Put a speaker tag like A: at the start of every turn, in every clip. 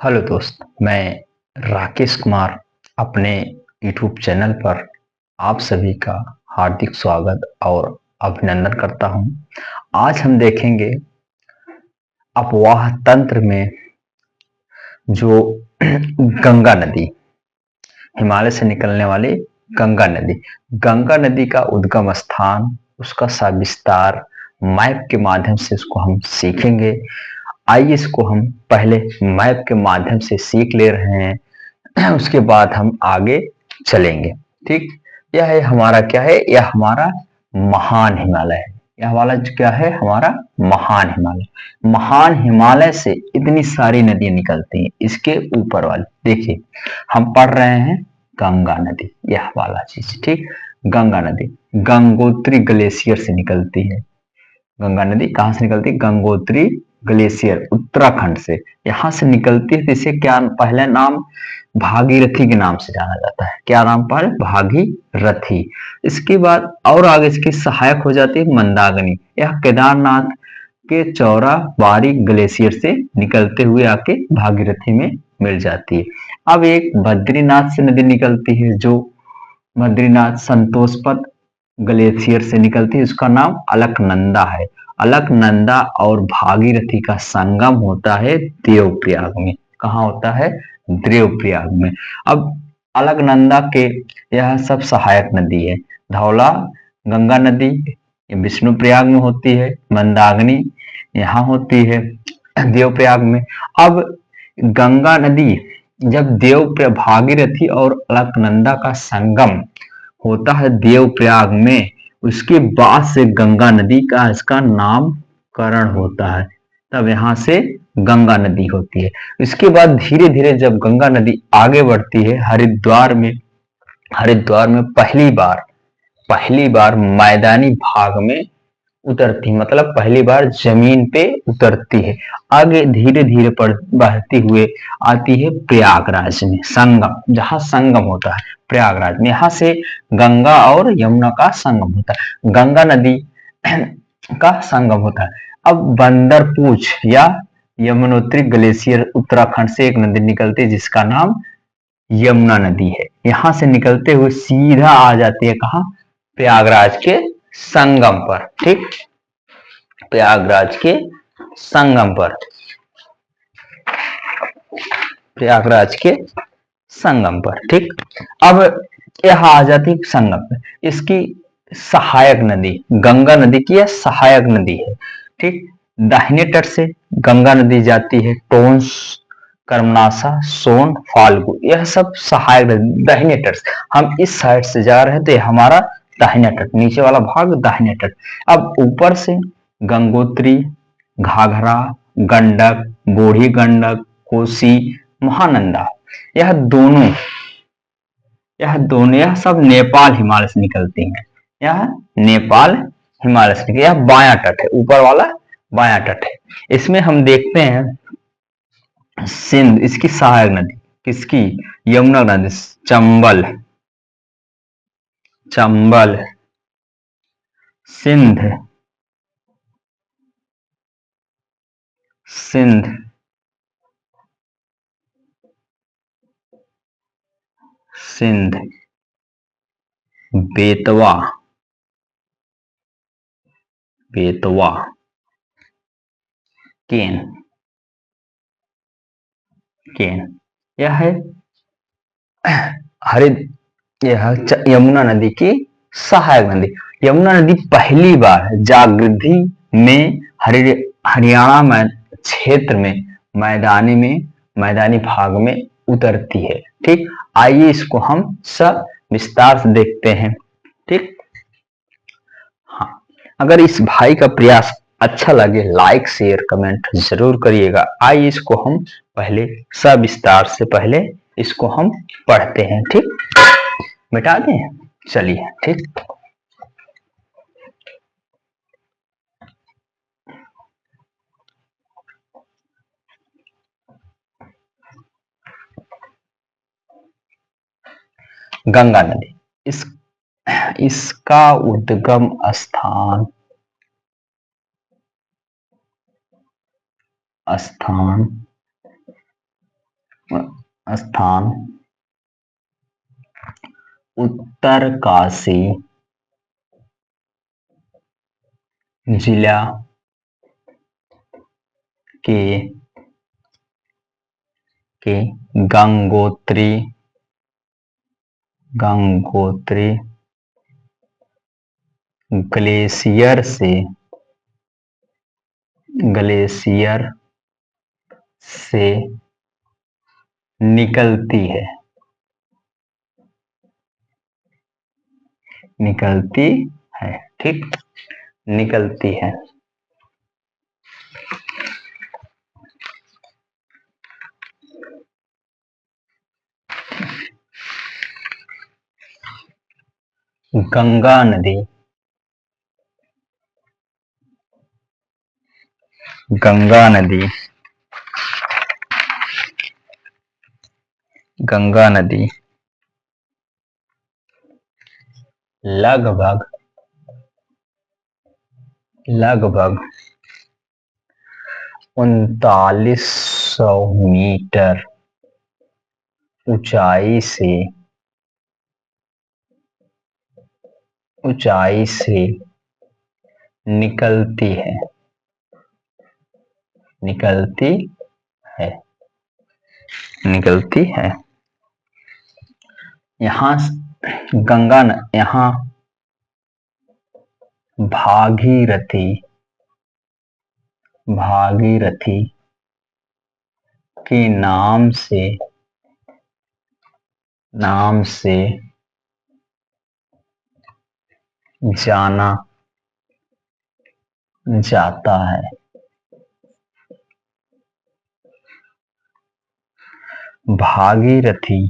A: Hello दोस्त, मैं राकेश कुमार अपने यूट्यूब चैनल पर आप सभी का हार्दिक स्वागत और अभिनंदन करता हूं। आज हम देखेंगे अपवाह तंत्र में जो गंगा नदी, हिमालय से निकलने वाली गंगा नदी, गंगा नदी का उद्गम स्थान, उसका सविस्तार मैप के माध्यम से इसको हम सीखेंगे। आइए इसको हम पहले मैप के माध्यम से सीख ले रहे हैं, उसके बाद हम आगे चलेंगे। ठीक, यह है हमारा, क्या है, यह हमारा महान हिमालय है। यह वाला क्या है, हमारा महान हिमालय। महान हिमालय से इतनी सारी नदियां निकलती हैं। इसके ऊपर वाली देखिए, हम पढ़ रहे हैं गंगा नदी, यह वाला चीज। ठीक, गंगा नदी गंगोत्री ग्लेशियर से निकलती है। गंगा नदी कहाँ से निकलती है? गंगोत्री ग्लेशियर, उत्तराखंड से यहाँ से निकलती है। इसे क्या पहले नाम भागीरथी के नाम से जाना जाता है। क्या नाम पर? भागीरथी। इसके बाद और आगे इसकी सहायक हो जाती है मंदाकिनी। यह केदारनाथ के चौरा बारी ग्लेशियर से निकलते हुए आके भागीरथी में मिल जाती है। अब एक बद्रीनाथ से नदी निकलती है, जो बद्रीनाथ संतोषपद ग्लेशियर से निकलती है। उसका नाम अलकनंदा है। अलकनंदा और भागीरथी का संगम होता है देवप्रयाग में। कहाँ होता है? देवप्रयाग में। अब अलकनंदा के यह सब सहायक नदी है। धौला गंगा नदी विष्णु प्रयाग में होती है, मंदाकिनी यहाँ होती है देवप्रयाग में। अब गंगा नदी जब भागीरथी और अलकनंदा का संगम होता है देवप्रयाग में, उसके बाद से गंगा नदी का इसका नामकरण होता है। तब यहाँ से गंगा नदी होती है। इसके बाद धीरे धीरे जब गंगा नदी आगे बढ़ती है, हरिद्वार में पहली बार मैदानी भाग में उतरती, मतलब पहली बार जमीन पे उतरती है। आगे धीरे धीरे बढ़ती हुए आती है प्रयागराज में, संगम, जहां संगम होता है प्रयागराज में। यहाँ से गंगा और यमुना का संगम होता है, गंगा नदी का संगम होता है। अब बंदरपूछ या यमुनोत्री ग्लेशियर, उत्तराखंड से एक नदी निकलती है जिसका नाम यमुना नदी है। यहां से निकलते हुए सीधा आ जाती है कहाँ? प्रयागराज के संगम पर। ठीक, प्रयागराज के संगम पर, प्रयागराज के संगम पर। ठीक, अब यह आ जाती है संगम पर। इसकी सहायक नदी, गंगा नदी की यह सहायक नदी है। ठीक, दाहिने तट से गंगा नदी जाती है, टोंस, कर्मनाशा, सोन, फाल्गु, यह सब सहायक नदी दाहिने तट से। हम इस साइड से जा रहे हैं तो हमारा दाहिना तट, नीचे वाला भाग दाहिने तट। अब ऊपर से गंगोत्री, घाघरा, गंडक, बूढ़ी गंडक, कोसी, महानंदा, यह दोनों यह सब नेपाल हिमालय से निकलती हैं। यह नेपाल हिमालय से निकलती है। यह बायां तट है, ऊपर वाला बायां तट है। इसमें हम देखते हैं सिंध, इसकी सहायक नदी किसकी? यमुना नदी। चंबल, चंबल, सिंध, सिंध, सिंध, बेतवा, बेतवा, केन, केन, यह है हरिद यह यमुना नदी की सहायक नदी। यमुना नदी पहली बार जागृति में हरियाणा में क्षेत्र में मैदानी भाग में उतरती है। ठीक, आइए इसको हम सब विस्तार से देखते हैं। ठीक, हाँ, अगर इस भाई का प्रयास अच्छा लगे, लाइक शेयर कमेंट जरूर करिएगा। आइए इसको हम पहले सविस्तार से पहले इसको हम पढ़ते हैं। ठीक, मिटा दें, चलिए। ठीक, गंगा नदी, इसका उद्गम स्थान स्थान स्थान उत्तरकाशी जिला के गंगोत्री ग्लेशियर से निकलती है। ठीक, निकलती है। गंगा नदी लगभग 3900 मीटर ऊंचाई से निकलती है। यहाँ भागीरथी के नाम से जाना जाता है। भागीरथी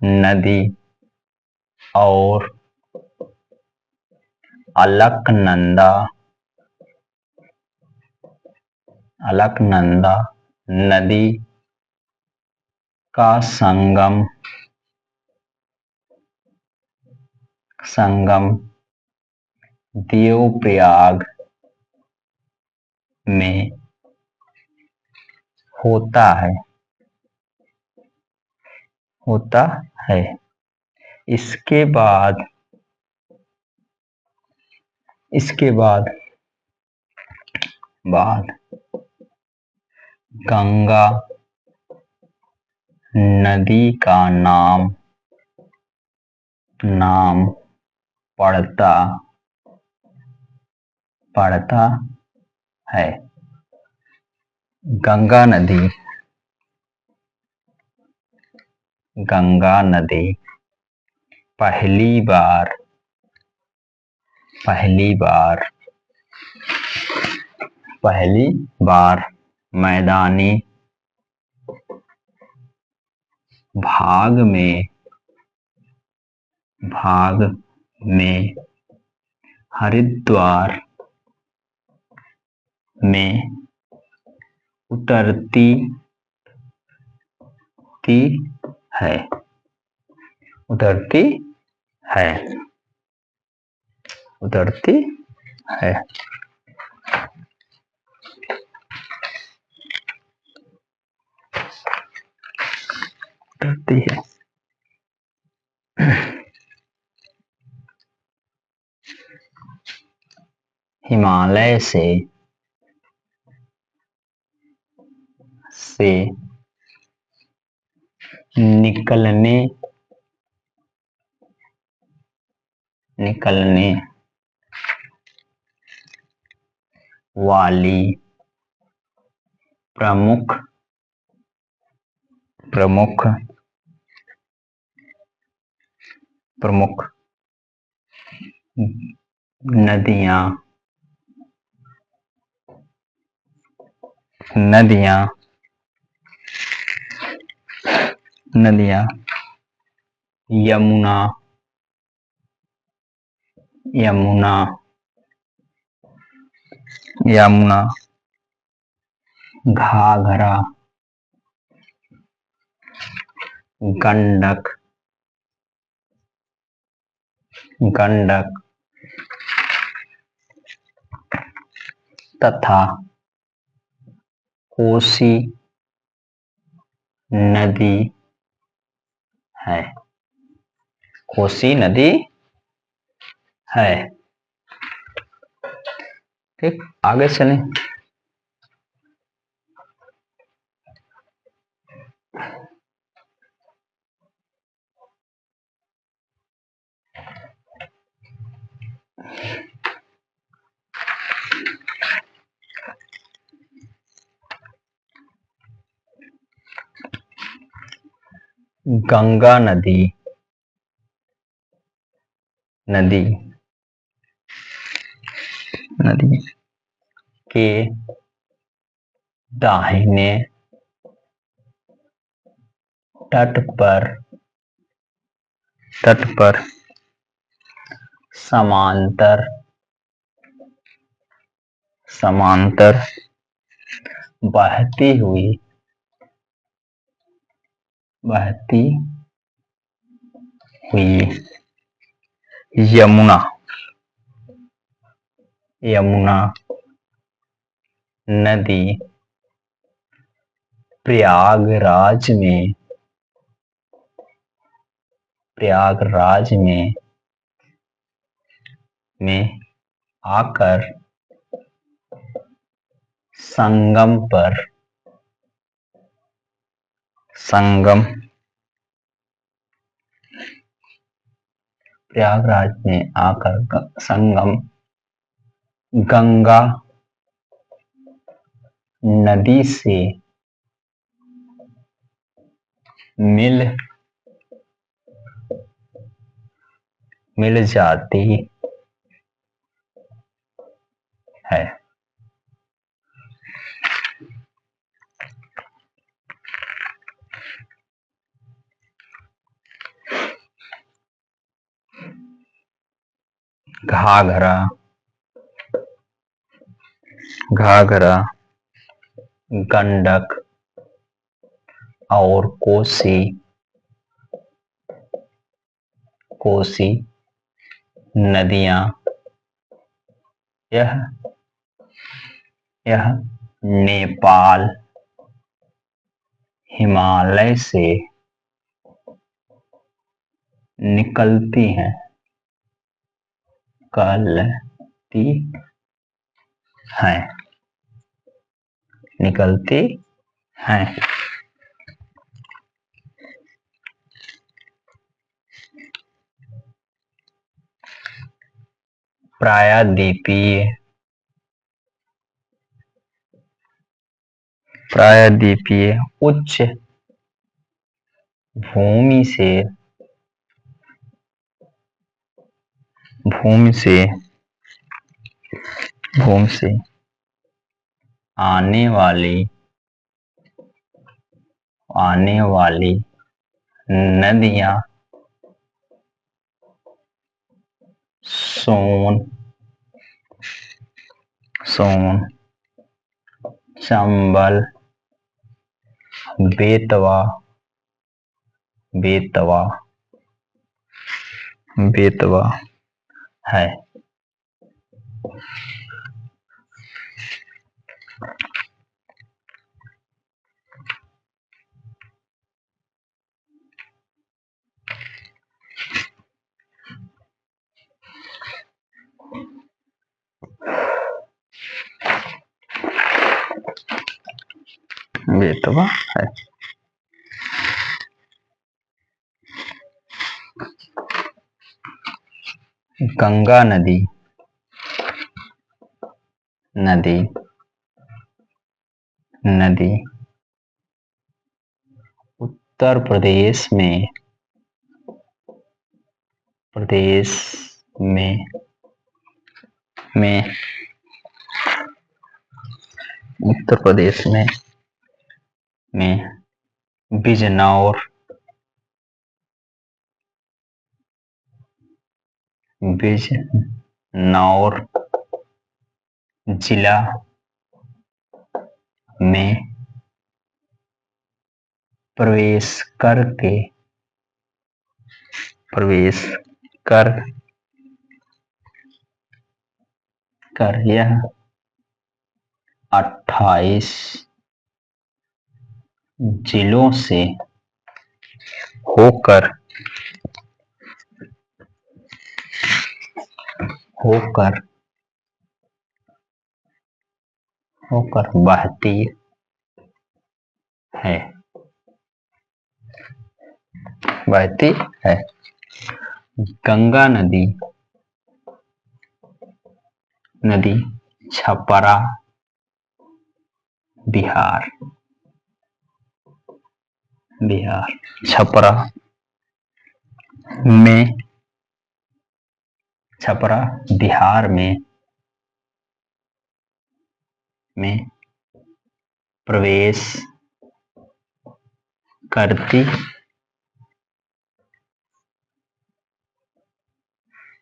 A: नदी और अलकनंदा नदी का संगम देवप्रयाग में होता है। इसके बाद गंगा नदी का नाम पड़ता है। गंगा नदी पहली बार मैदानी भाग में हरिद्वार में उतरती है। उतरती है। हिमालय से निकलने वाली प्रमुख नदियां यमुना घाघरा गंडक तथा कोसी नदी है। कोसी नदी है। ठीक, आगे चलें। गंगा नदी नदी नदी के दाहिने तट पर समांतर बहती हुई यमुना नदी प्रयागराज में आकर संगम प्रयागराज में आकर संगम गंगा नदी से मिल जाती है। घाघरा, गंडक और कोसी नदियां यह नेपाल हिमालय से निकलती हैं। प्रायद्वीपीय उच्च भूमि से आने वाली नदियां सोन, चंबल, बेतवा है। बेतवा है। गंगा नदी उत्तर प्रदेश में बिजनौर जिला में प्रवेश कर यह 28 जिलों से होकर होकर होकर बहती है बहती है। गंगा नदी नदी छपरा बिहार बिहार छपरा में छपरा बिहार में प्रवेश करती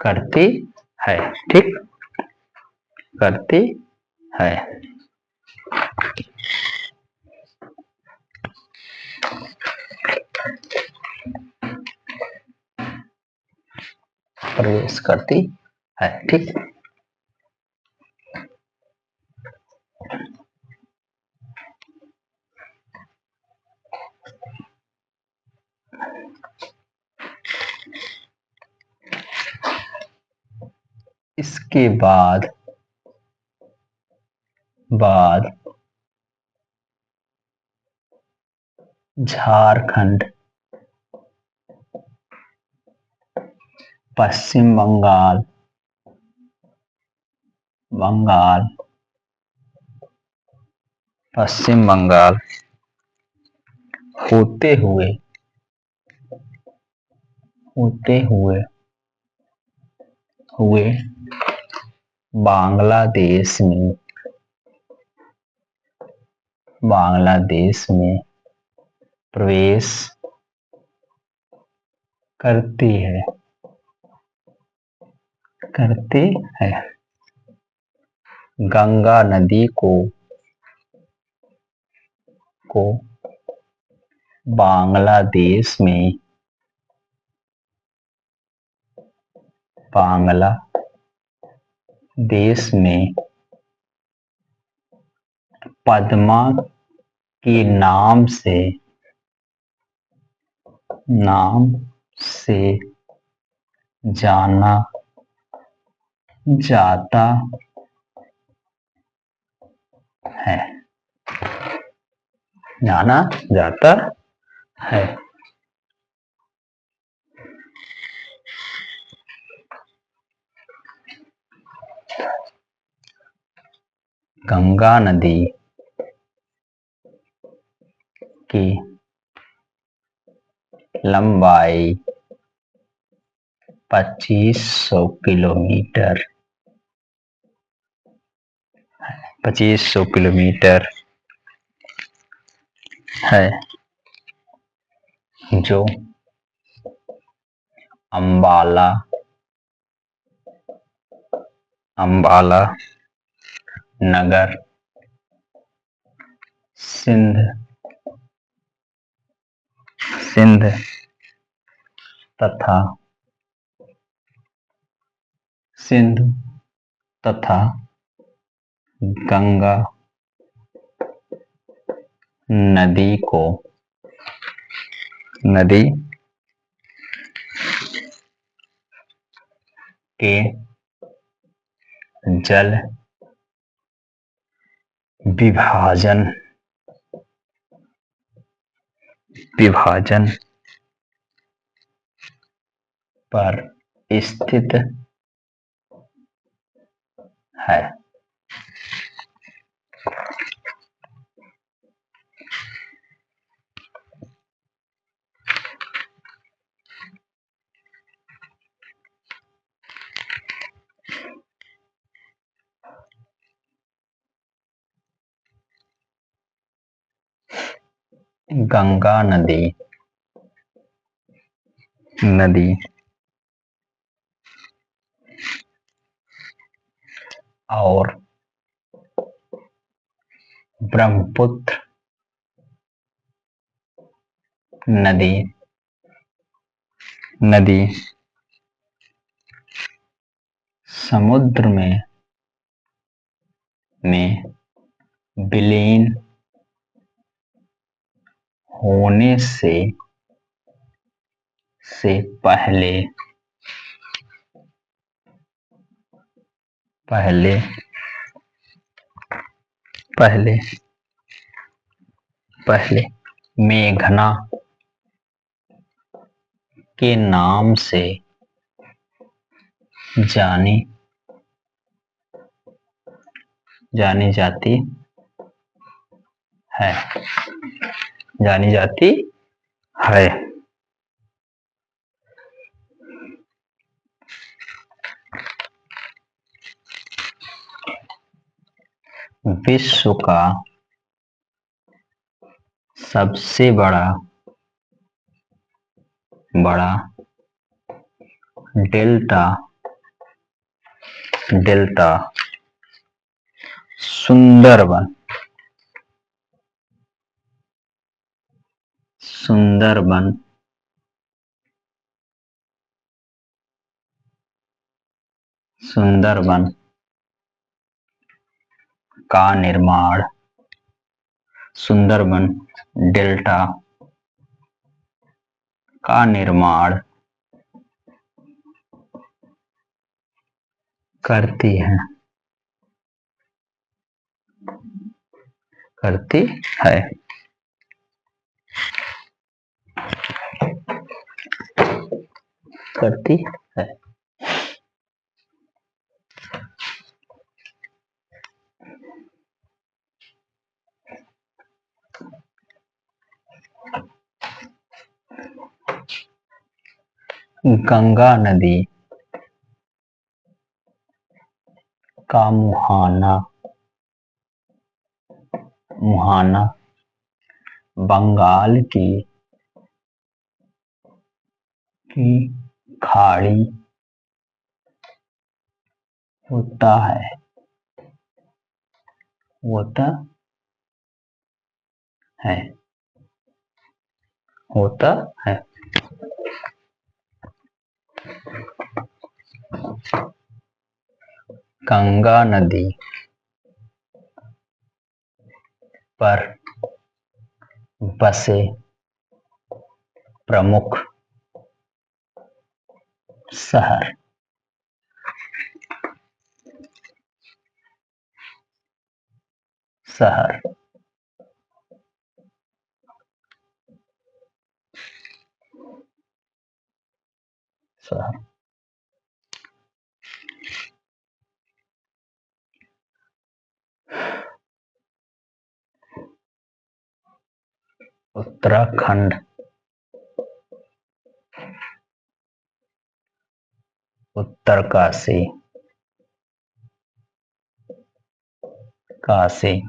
A: करती है। ठीक, करती है। प्रवेश करती है। ठीक, इसके बाद झारखंड, पश्चिम बंगाल पश्चिम बंगाल होते हुए बांग्लादेश में प्रवेश करती है। गंगा नदी को बांग्लादेश में पद्मा के नाम से जाना जाता है। जाना जाता है। गंगा नदी की लंबाई 2500 किलोमीटर है, जो अंबाला नगर सिंध तथा गंगा नदी के जल विभाजन पर स्थित है। गंगा नदी और ब्रह्मपुत्र नदी समुद्र में विलीन होने से पहले पहले पहले पहले मेघना के नाम से जानी जानी जाती है जानी जाती है। विश्व का सबसे बड़ा डेल्टा सुंदरबन का निर्माण सुंदरबन डेल्टा का निर्माण करती है करती है। गंगा नदी का मुहाना बंगाल की खाड़ी होता है होता है। गंगा नदी पर बसे प्रमुख शहर उत्तराखंड उत्तरकाशी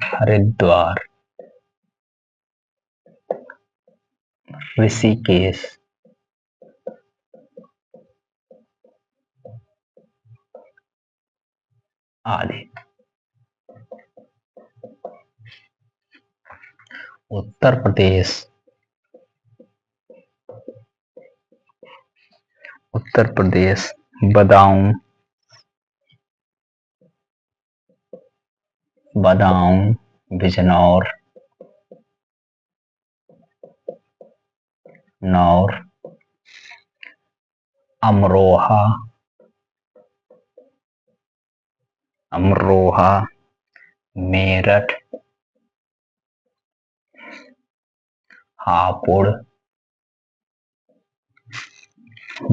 A: हरिद्वार ऋषिकेश आदि। उत्तर प्रदेश बदायूं बिजनौर अमरोहा मेरठ हापुड़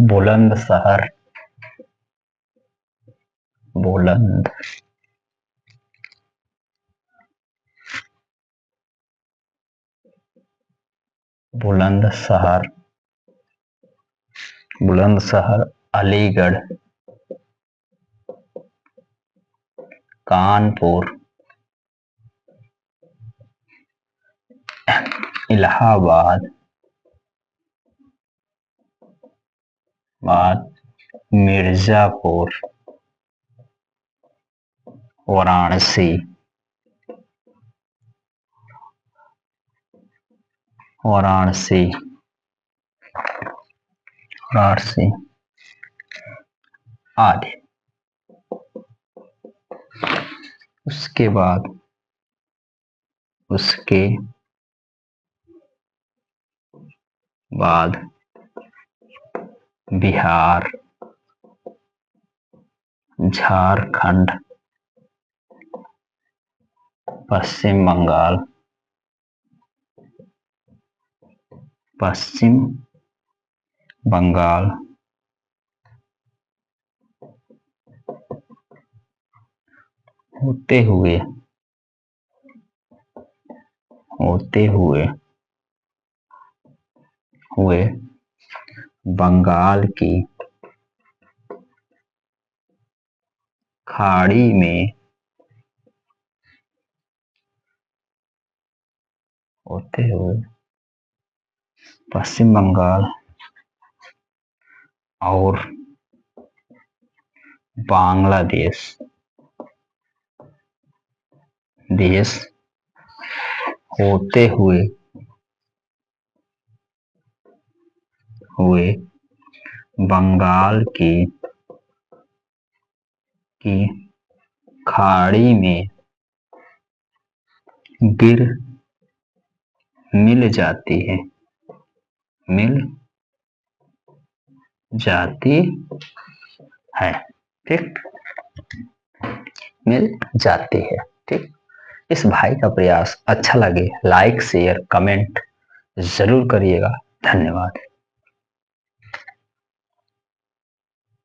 A: बुलंदशहर अलीगढ़ कानपुर इलाहाबाद मिर्जापुर वाराणसी आदि। उसके बाद बाद बिहार, झारखंड, पश्चिम बंगाल, पश्चिम बंगाल, होते हुए हुए बंगाल की खाड़ी में, होते हुए पश्चिम बंगाल और बांग्लादेश देश होते हुए बंगाल की खाड़ी में मिल जाती है, ठीक, मिल जाती है। ठीक, इस भाई का प्रयास अच्छा लगे लाइक शेयर कमेंट जरूर करिएगा। धन्यवाद।